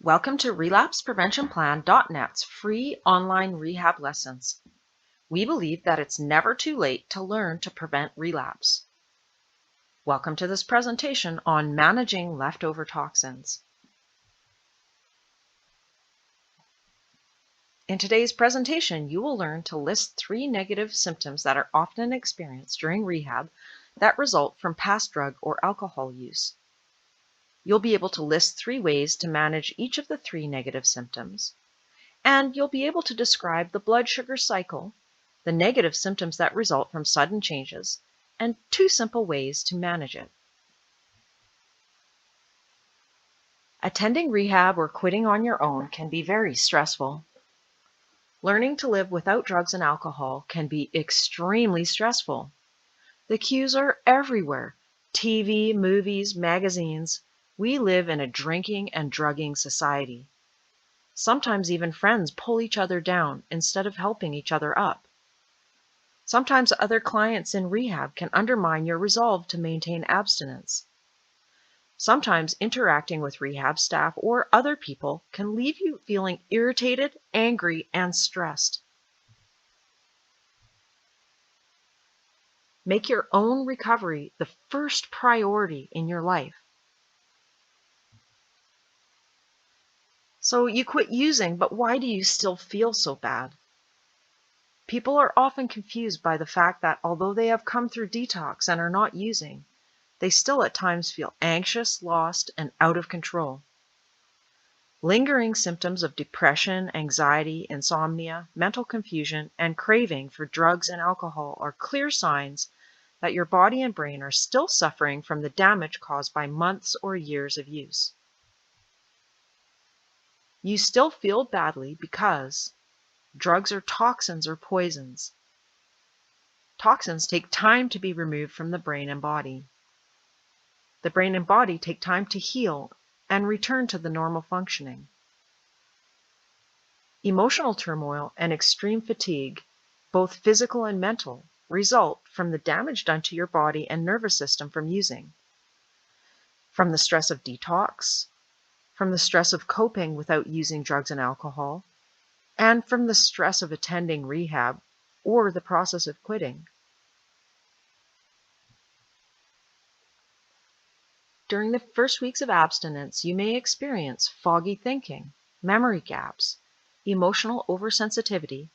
Welcome to RelapsePreventionPlan.net's free online rehab lessons. We believe that it's never too late to learn to prevent relapse. Welcome to this presentation on managing leftover toxins. In today's presentation, you will learn to list 3 negative symptoms that are often experienced during rehab that result from past drug or alcohol use. You'll be able to list 3 ways to manage each of the 3 negative symptoms, and you'll be able to describe the blood sugar cycle, the negative symptoms that result from sudden changes, and 2 simple ways to manage it. Attending rehab or quitting on your own can be very stressful. Learning to live without drugs and alcohol can be extremely stressful. The cues are everywhere: TV, movies, magazines. We live in a drinking and drugging society. Sometimes even friends pull each other down instead of helping each other up. Sometimes other clients in rehab can undermine your resolve to maintain abstinence. Sometimes interacting with rehab staff or other people can leave you feeling irritated, angry, and stressed. Make your own recovery the first priority in your life. So you quit using, but why do you still feel so bad? People are often confused by the fact that although they have come through detox and are not using, they still at times feel anxious, lost, and out of control. Lingering symptoms of depression, anxiety, insomnia, mental confusion, and craving for drugs and alcohol are clear signs that your body and brain are still suffering from the damage caused by months or years of use. You still feel badly because drugs are toxins or poisons. Toxins take time to be removed from the brain and body. The brain and body take time to heal and return to the normal functioning. Emotional turmoil and extreme fatigue, both physical and mental, result from the damage done to your body and nervous system from using. From the stress of detox, from the stress of coping without using drugs and alcohol, and from the stress of attending rehab or the process of quitting. During the first weeks of abstinence, you may experience foggy thinking, memory gaps, emotional oversensitivity,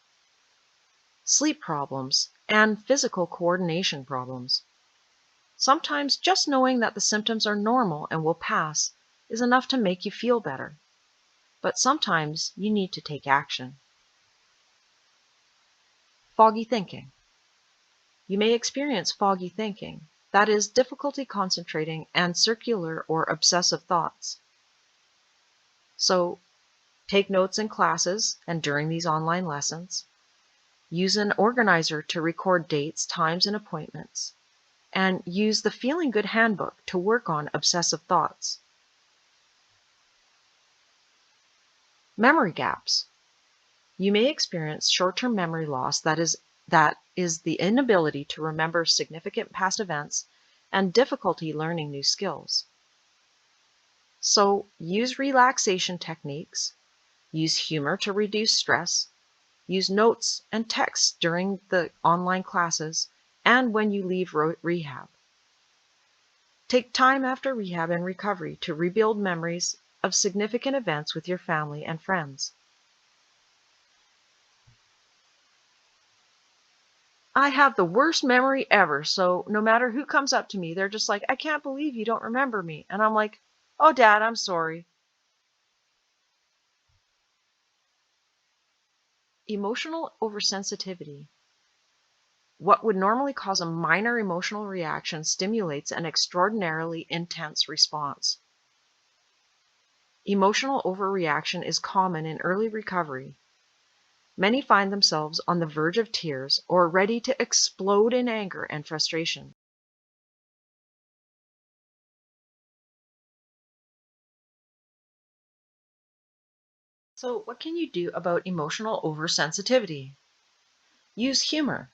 sleep problems, and physical coordination problems. Sometimes just knowing that the symptoms are normal and will pass is enough to make you feel better, but sometimes you need to take action. Foggy thinking. You may experience foggy thinking, that is, difficulty concentrating and circular or obsessive thoughts. So, take notes in classes and during these online lessons. Use an organizer to record dates, times, and appointments. And use the Feeling Good Handbook to work on obsessive thoughts. Memory gaps. You may experience short-term memory loss that is the inability to remember significant past events and difficulty learning new skills. So use relaxation techniques, use humor to reduce stress, use notes and texts during the online classes and when you leave rehab. Take time after rehab and recovery to rebuild memories of significant events with your family and friends. I have the worst memory ever, so no matter who comes up to me, they're just like, "I can't believe you don't remember me." And I'm like, "Oh, Dad, I'm sorry." Emotional oversensitivity. What would normally cause a minor emotional reaction stimulates an extraordinarily intense response. Emotional overreaction is common in early recovery. Many find themselves on the verge of tears or ready to explode in anger and frustration. So, what can you do about emotional oversensitivity? Use humor.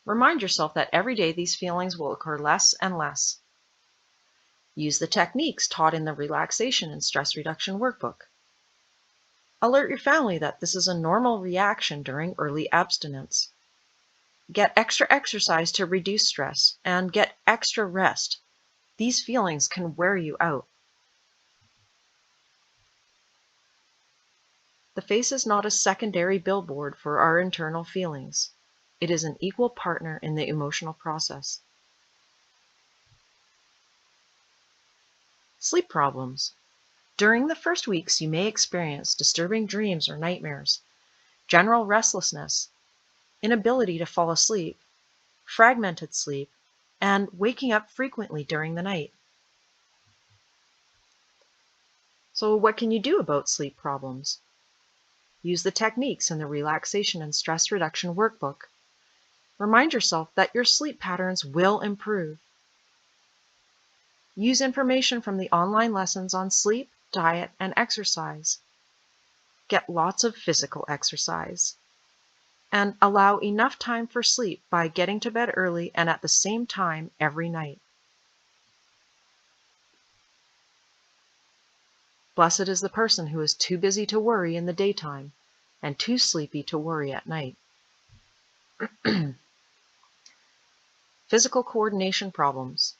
Remind yourself that every day these feelings will occur less and less. Use the techniques taught in the Relaxation and Stress Reduction Workbook. Alert your family that this is a normal reaction during early abstinence. Get extra exercise to reduce stress and get extra rest. These feelings can wear you out. The face is not a secondary billboard for our internal feelings. It is an equal partner in the emotional process. Sleep problems. During the first weeks, you may experience disturbing dreams or nightmares, general restlessness, inability to fall asleep, fragmented sleep, and waking up frequently during the night. So what can you do about sleep problems? Use the techniques in the Relaxation and Stress Reduction Workbook. Remind yourself that your sleep patterns will improve. Use information from the online lessons on sleep, diet, and exercise. Get lots of physical exercise. And allow enough time for sleep by getting to bed early and at the same time every night. Blessed is the person who is too busy to worry in the daytime and too sleepy to worry at night. Physical coordination problems.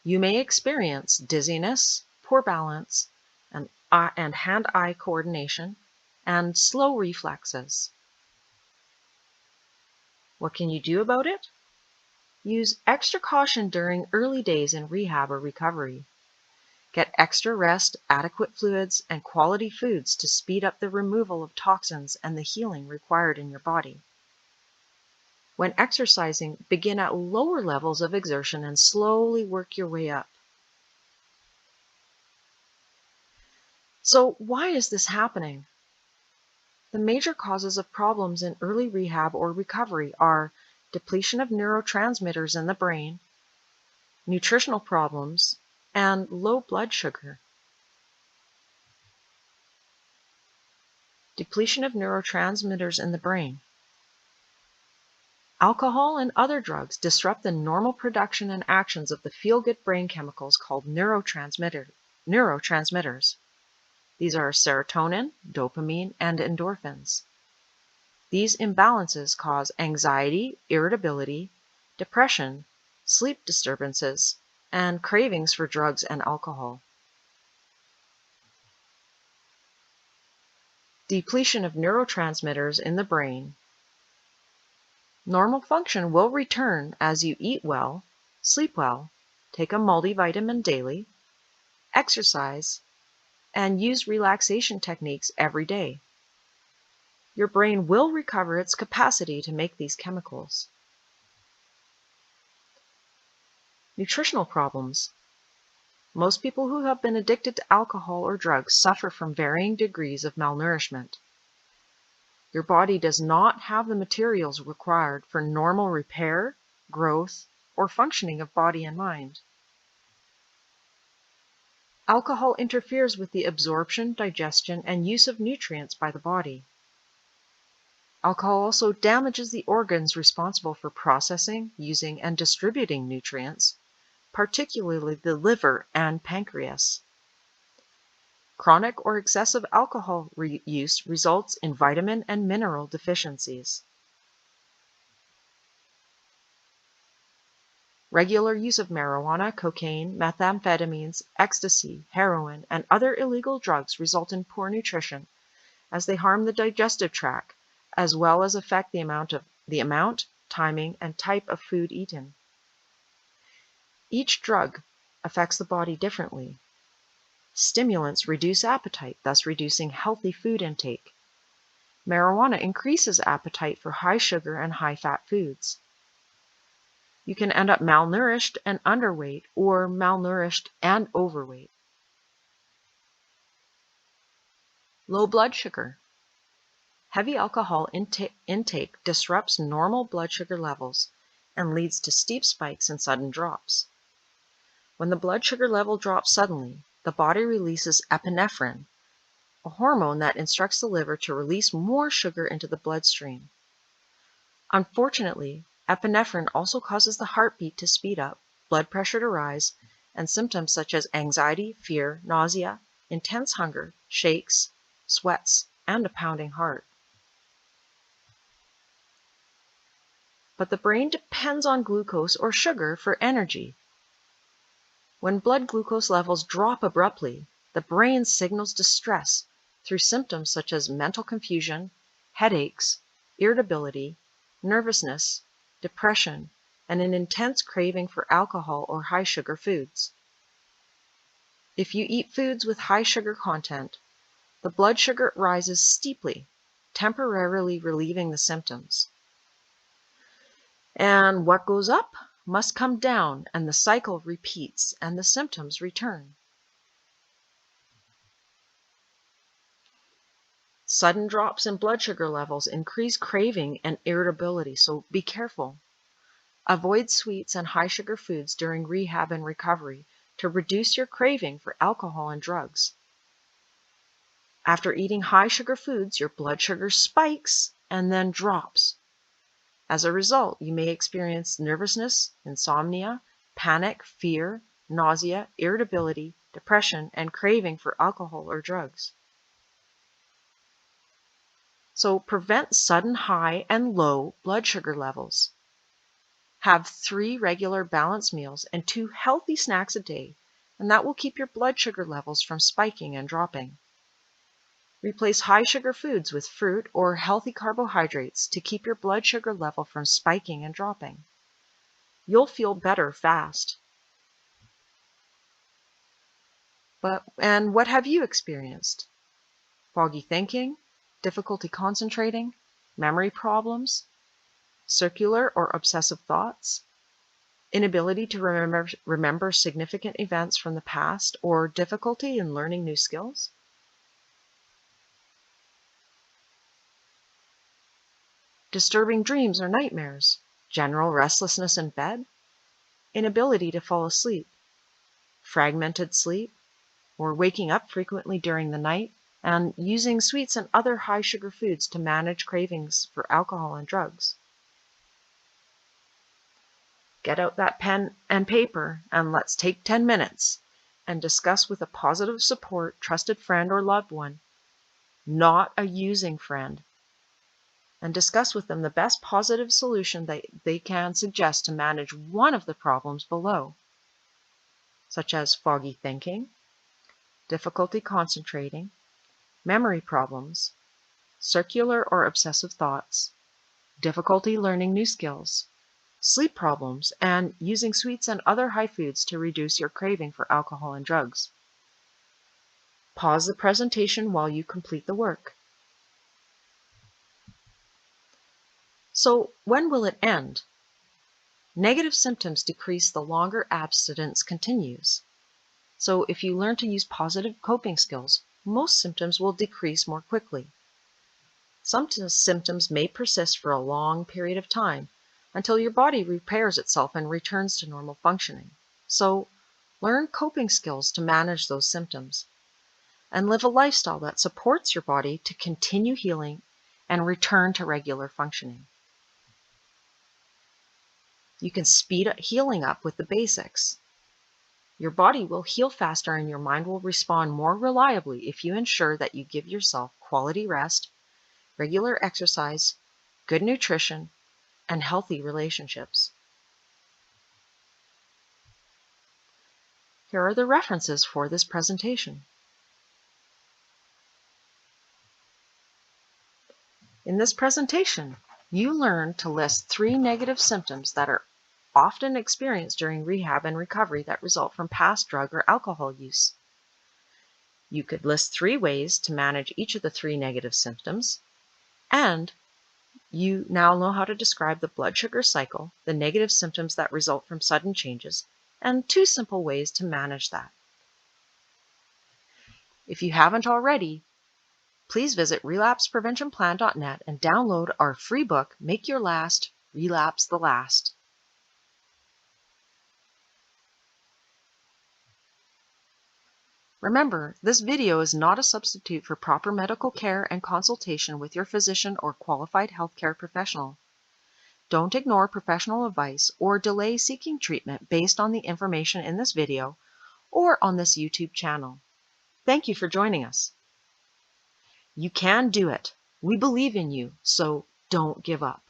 You may experience dizziness, poor balance, and hand-eye coordination, and slow reflexes. What can you do about it? Use extra caution during early days in rehab or recovery. Get extra rest, adequate fluids, and quality foods to speed up the removal of toxins and the healing required in your body. When exercising, begin at lower levels of exertion and slowly work your way up. So why is this happening? The major causes of problems in early rehab or recovery are depletion of neurotransmitters in the brain, nutritional problems, and low blood sugar. Depletion of neurotransmitters in the brain. Alcohol and other drugs disrupt the normal production and actions of the feel-good brain chemicals called neurotransmitters. These are serotonin, dopamine, and endorphins. These imbalances cause anxiety, irritability, depression, sleep disturbances, and cravings for drugs and alcohol. Depletion of neurotransmitters in the brain. Normal function will return as you eat well, sleep well, take a multivitamin daily, exercise, and use relaxation techniques every day. Your brain will recover its capacity to make these chemicals. Nutritional problems. Most people who have been addicted to alcohol or drugs suffer from varying degrees of malnourishment. Your body does not have the materials required for normal repair, growth, or functioning of body and mind. Alcohol interferes with the absorption, digestion, and use of nutrients by the body. Alcohol also damages the organs responsible for processing, using, and distributing nutrients, particularly the liver and pancreas. Chronic or excessive alcohol use results in vitamin and mineral deficiencies. Regular use of marijuana, cocaine, methamphetamines, ecstasy, heroin, and other illegal drugs result in poor nutrition as they harm the digestive tract, as well as affect the amount, timing, and type of food eaten. Each drug affects the body differently. Stimulants reduce appetite, thus reducing healthy food intake. Marijuana increases appetite for high sugar and high fat foods. You can end up malnourished and underweight, or malnourished and overweight. Low blood sugar. Heavy alcohol intake disrupts normal blood sugar levels and leads to steep spikes and sudden drops. When the blood sugar level drops suddenly, the body releases epinephrine, a hormone that instructs the liver to release more sugar into the bloodstream. Unfortunately, epinephrine also causes the heartbeat to speed up, blood pressure to rise, and symptoms such as anxiety, fear, nausea, intense hunger, shakes, sweats, and a pounding heart. But the brain depends on glucose or sugar for energy. When blood glucose levels drop abruptly, the brain signals distress through symptoms such as mental confusion, headaches, irritability, nervousness, depression, and an intense craving for alcohol or high sugar foods. If you eat foods with high sugar content, the blood sugar rises steeply, temporarily relieving the symptoms. And what goes up must come down, and the cycle repeats and the symptoms return. Sudden drops in blood sugar levels increase craving and irritability, so be careful. Avoid sweets and high sugar foods during rehab and recovery to reduce your craving for alcohol and drugs. After eating high sugar foods, your blood sugar spikes and then drops. As a result, you may experience nervousness, insomnia, panic, fear, nausea, irritability, depression, and craving for alcohol or drugs. So prevent sudden high and low blood sugar levels. Have 3 regular balanced meals and 2 healthy snacks a day, and that will keep your blood sugar levels from spiking and dropping. Replace high sugar foods with fruit or healthy carbohydrates to keep your blood sugar level from spiking and dropping. You'll feel better fast. And what have you experienced? Foggy thinking, difficulty concentrating, memory problems, circular or obsessive thoughts, inability to remember significant events from the past, or difficulty in learning new skills? Disturbing dreams or nightmares, general restlessness in bed, inability to fall asleep, fragmented sleep, or waking up frequently during the night, and using sweets and other high sugar foods to manage cravings for alcohol and drugs. Get out that pen and paper and let's take 10 minutes and discuss with a positive support, trusted friend or loved one, not a using friend, and discuss with them the best positive solution that they can suggest to manage one of the problems below, such as foggy thinking, difficulty concentrating, memory problems, circular or obsessive thoughts, difficulty learning new skills, sleep problems, and using sweets and other high foods to reduce your craving for alcohol and drugs. Pause the presentation while you complete the work. So, when will it end? Negative symptoms decrease the longer abstinence continues. So, if you learn to use positive coping skills, most symptoms will decrease more quickly. Some symptoms may persist for a long period of time until your body repairs itself and returns to normal functioning. So, learn coping skills to manage those symptoms and live a lifestyle that supports your body to continue healing and return to regular functioning. You can speed healing up with the basics. Your body will heal faster and your mind will respond more reliably if you ensure that you give yourself quality rest, regular exercise, good nutrition, and healthy relationships. Here are the references for this presentation. In this presentation, you learn to list 3 negative symptoms that are often experienced during rehab and recovery that result from past drug or alcohol use. You could list 3 ways to manage each of the 3 negative symptoms, and you now know how to describe the blood sugar cycle, the negative symptoms that result from sudden changes, and 2 simple ways to manage that. If you haven't already, please visit relapsepreventionplan.net and download our free book, Make Your Last Relapse the Last. Remember, this video is not a substitute for proper medical care and consultation with your physician or qualified healthcare professional. Don't ignore professional advice or delay seeking treatment based on the information in this video or on this YouTube channel. Thank you for joining us. You can do it. We believe in you, so don't give up.